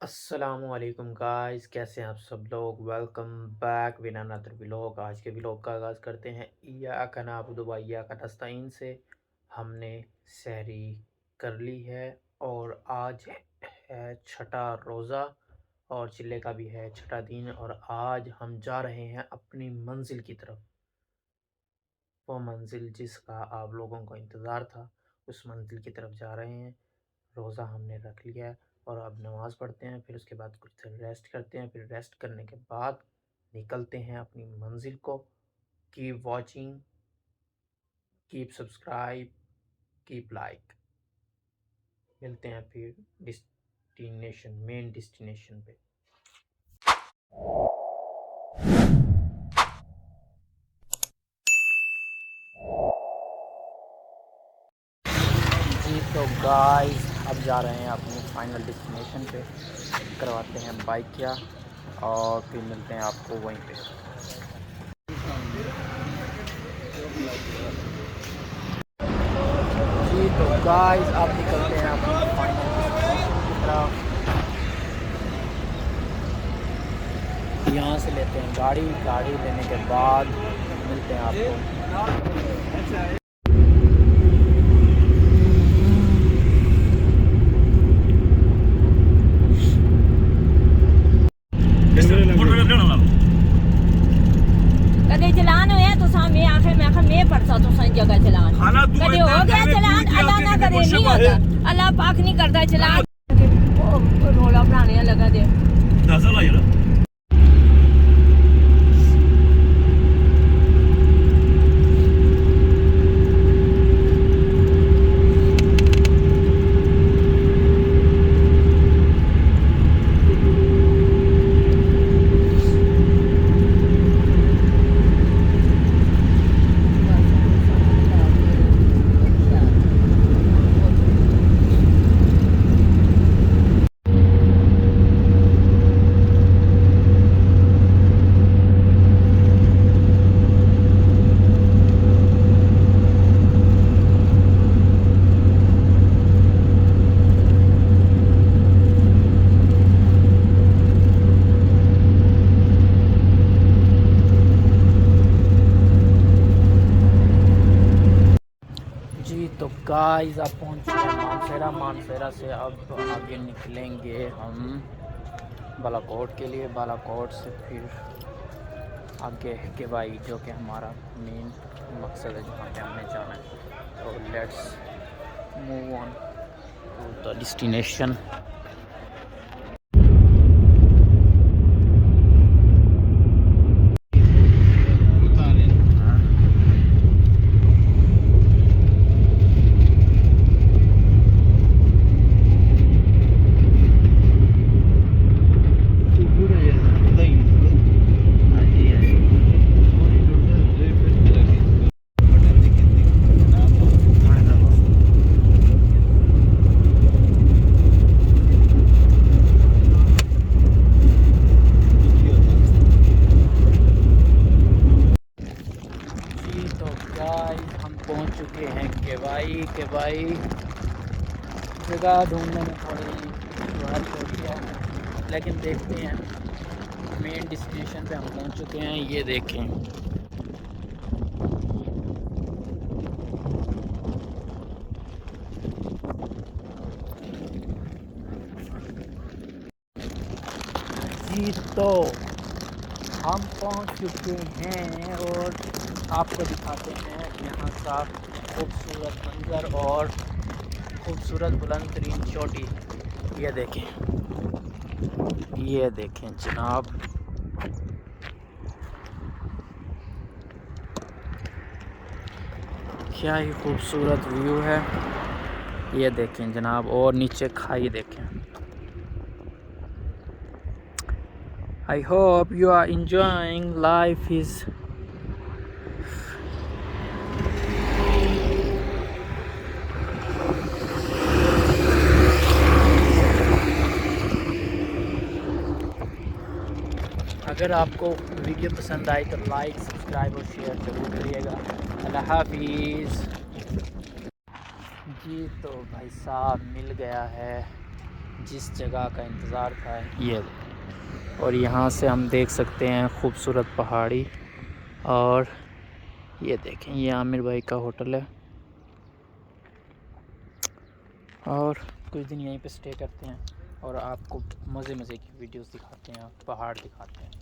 अस्सलामुअलैकुम गाइस, कैसे हैं आप सब लोग। Welcome back with another vlog. आज के व्लॉग का आगाज़ करते हैं इय्याका नअबुदु व इय्याका नस्तईन से। हमने सहरी कर ली है और आज है छठा रोज़ा और चिल्ले का भी है छठा दिन, और आज हम जा रहे हैं अपनी मंजिल की तरफ। वो मंजिल जिसका आप लोगों को इंतज़ार था, उस मंजिल की तरफ जा रहे हैं। रोज़ा हमने रख लिया है और अब नमाज़ पढ़ते हैं, फिर उसके बाद कुछ देर रेस्ट करते हैं, फिर रेस्ट करने के बाद निकलते हैं अपनी मंजिल को। Keep watching, keep subscribe, keep like. मिलते हैं फिर मेन डेस्टिनेशन पे। जी तो गाइस, अब जा रहे हैं अपनी फाइनल डेस्टिनेशन पे। करवाते हैं बाइक क्या, और फिर मिलते हैं आपको वहीं पे। जी तो गाइस, अब निकलते हैं अपनी फाइनल डेस्टिनेशन की तरफ। यहाँ से लेते हैं गाड़ी लेने के बाद मिलते हैं आपको। कदे चलान होया तो मैं आखिर में आखिर मैं पड़ता तो सन जगह चलान कदे हो गया चलान। अल्लाह ना करे, नहीं होता, अल्लाह पाक नहीं करता चलान। रोला बनाने लगा दे तो गाइस, आप पहुंच चुके हैं मानसेरा से अब आगे निकलेंगे हम बालाकोट के लिए। बालाकोट से फिर आगे क्वाई, जो कि हमारा मेन मकसद है जहाँ पे हमने जाना है। तो let's move on to the destination. हम पहुंच चुके हैं क्वाई। जगह ढूंढने में थोड़ी हेल्प होती है, लेकिन देखते हैं। मेन डेस्टिनेशन पे हम पहुंच चुके हैं, ये देखें। जी तो हम पहुंच चुके हैं और आपको दिखाते हैं यहाँ का खूबसूरत मंज़र और खूबसूरत बुलंद तरीन चोटी। ये देखें जनाब, क्या ही खूबसूरत व्यू है। ये देखें जनाब, और नीचे खाई देखें। I hope you are enjoying life is अगर आपको वीडियो पसंद आई तो लाइक, सब्सक्राइब और शेयर ज़रूर करिएगा। अल्लाह हाफिज़। जी तो भाई साहब, मिल गया है जिस जगह का इंतज़ार था ये देखें। और यहाँ से हम देख सकते हैं खूबसूरत पहाड़ी। और ये देखें, ये आमिर भाई का होटल है। और कुछ दिन यहीं पे स्टे करते हैं और आपको मज़े मज़े की वीडियोस दिखाते हैं, पहाड़ दिखाते हैं।